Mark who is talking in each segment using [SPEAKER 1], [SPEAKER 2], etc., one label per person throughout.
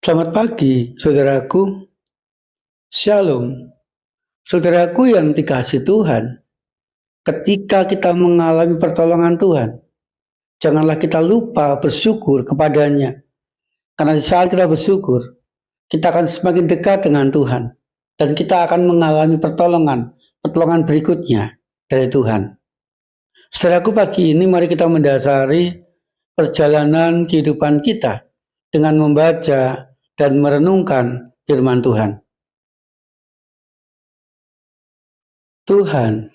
[SPEAKER 1] Selamat pagi, saudaraku. Shalom. Saudaraku yang dikasihi Tuhan, ketika kita mengalami pertolongan Tuhan, janganlah kita lupa bersyukur kepadanya. Karena di saat kita bersyukur, kita akan semakin dekat dengan Tuhan. Dan kita akan mengalami pertolongan berikutnya dari Tuhan. Saudaraku, pagi ini mari kita mendasari perjalanan kehidupan kita dengan membaca dan merenungkan firman Tuhan. Tuhan,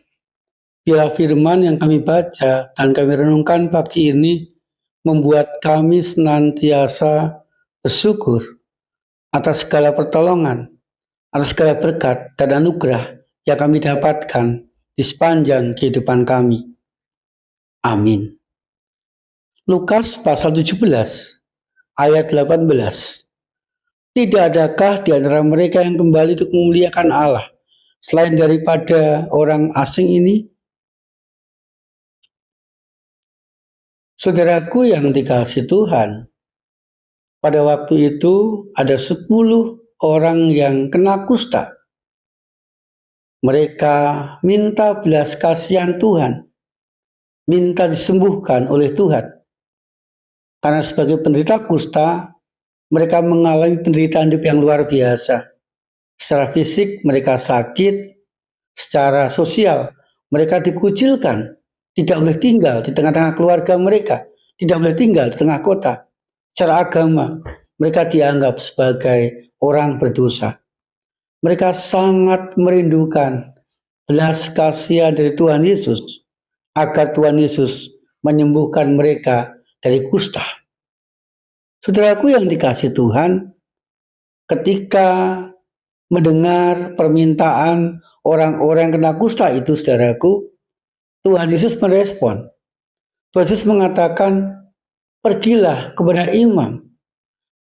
[SPEAKER 1] biarlah firman yang kami baca dan kami renungkan pagi ini membuat kami senantiasa bersyukur atas segala pertolongan, atas segala berkat dan anugerah yang kami dapatkan di sepanjang kehidupan kami. Amin. Lukas pasal 17 ayat 18. Tidak adakah di antara mereka yang kembali untuk memuliakan Allah selain daripada orang asing ini? Saudaraku yang dikasihi Tuhan, pada waktu itu ada 10 orang yang kena kusta. Mereka minta belas kasihan Tuhan, minta disembuhkan oleh Tuhan. Karena sebagai penderita kusta, mereka mengalami penderitaan hidup yang luar biasa. Secara fisik mereka sakit, secara sosial mereka dikucilkan, tidak boleh tinggal di tengah-tengah keluarga mereka, tidak boleh tinggal di tengah kota. Secara agama mereka dianggap sebagai orang berdosa. Mereka sangat merindukan belas kasihan dari Tuhan Yesus, agar Tuhan Yesus menyembuhkan mereka dari kusta. Saudaraku yang dikasihi Tuhan, ketika mendengar permintaan orang-orang yang kena kusta itu, saudaraku, Tuhan Yesus merespon. Tuhan Yesus mengatakan, pergilah kepada imam,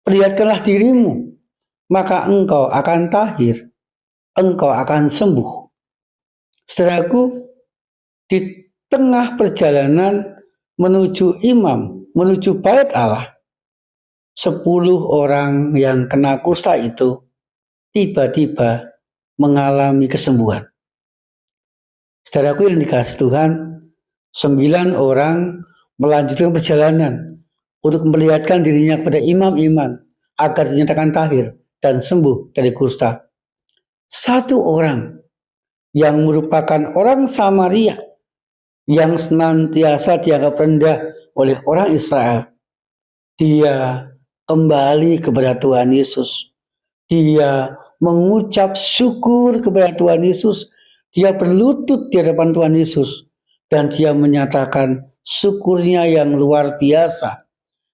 [SPEAKER 1] perlihatkanlah dirimu, maka engkau akan tahir, engkau akan sembuh. Saudaraku, di tengah perjalanan menuju imam, menuju bait Allah, 10 orang yang kena kusta itu tiba-tiba mengalami kesembuhan. Saudaraku yang dikasihi Tuhan, 9 orang melanjutkan perjalanan untuk memperlihatkan dirinya kepada imam-imam agar dinyatakan tahir dan sembuh dari kusta. 1 orang yang merupakan orang Samaria yang senantiasa dianggap rendah oleh orang Israel, dia kembali kepada Tuhan Yesus. Dia mengucap syukur kepada Tuhan Yesus. Dia berlutut di hadapan Tuhan Yesus. Dan dia menyatakan syukurnya yang luar biasa.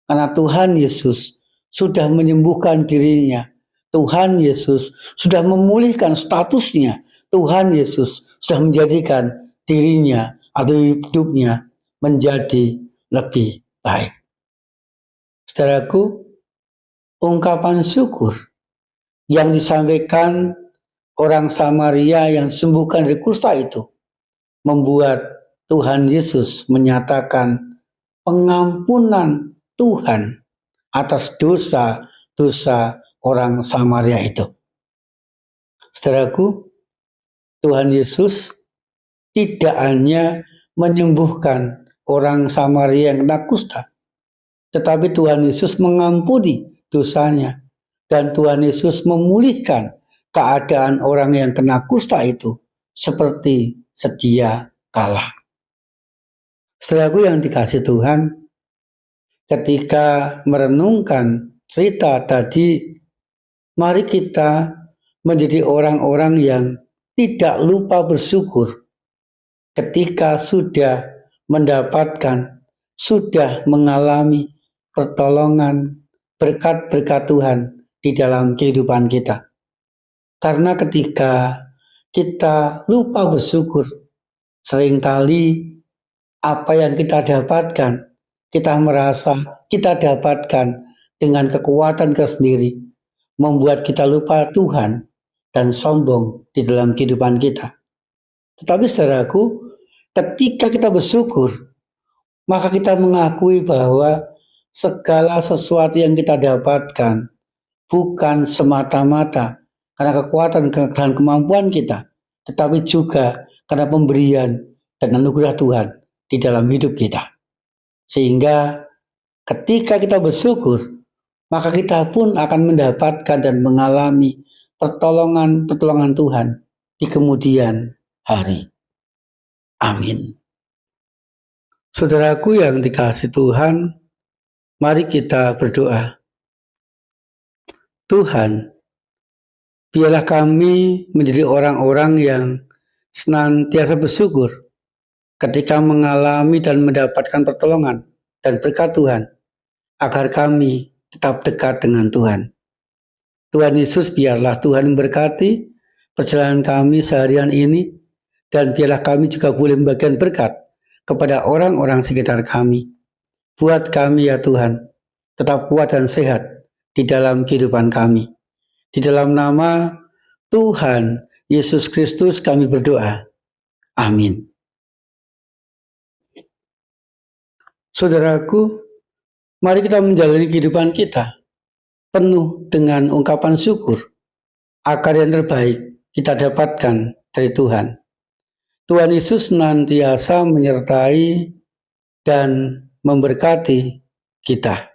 [SPEAKER 1] Karena Tuhan Yesus sudah menyembuhkan dirinya. Tuhan Yesus sudah memulihkan statusnya. Tuhan Yesus sudah menjadikan dirinya atau hidupnya menjadi lebih baik. Saudaraku, ungkapan syukur yang disampaikan orang Samaria yang disembuhkan dari kusta itu membuat Tuhan Yesus menyatakan pengampunan Tuhan atas dosa-dosa orang Samaria itu. Saudaraku, Tuhan Yesus tidak hanya menyembuhkan orang Samaria yang kena kusta, tetapi Tuhan Yesus mengampuni dosanya. Dan Tuhan Yesus memulihkan keadaan orang yang kena kusta itu seperti sedia kala. Saudaraku yang dikasihi Tuhan, ketika merenungkan cerita tadi, mari kita menjadi orang-orang yang tidak lupa bersyukur ketika sudah mendapatkan, sudah mengalami pertolongan, berkat-berkat Tuhan di dalam kehidupan kita. Karena ketika kita lupa bersyukur, seringkali apa yang kita dapatkan, kita merasa kita dapatkan dengan kekuatan kita sendiri, membuat kita lupa Tuhan dan sombong di dalam kehidupan kita. Tetapi saudaraku, ketika kita bersyukur, maka kita mengakui bahwa segala sesuatu yang kita dapatkan bukan semata-mata karena kekuatan dan kemampuan kita, tetapi juga karena pemberian dan anugerah Tuhan di dalam hidup kita. Sehingga ketika kita bersyukur, maka kita pun akan mendapatkan dan mengalami pertolongan Tuhan di kemudian hari. Amin. Saudaraku yang dikasihi Tuhan, mari kita berdoa. Tuhan, biarlah kami menjadi orang-orang yang senantiasa bersyukur ketika mengalami dan mendapatkan pertolongan dan berkat Tuhan, agar kami tetap dekat dengan Tuhan. Tuhan Yesus, biarlah Tuhan memberkati perjalanan kami seharian ini, dan biarlah kami juga boleh membagikan berkat kepada orang-orang sekitar kami. Buat kami ya Tuhan, tetap kuat dan sehat di dalam kehidupan kami. Di dalam nama Tuhan Yesus Kristus kami berdoa. Amin. Saudaraku, mari kita menjalani kehidupan kita penuh dengan ungkapan syukur agar yang terbaik kita dapatkan dari Tuhan. Tuhan Yesus senantiasa menyertai dan memberkati kita.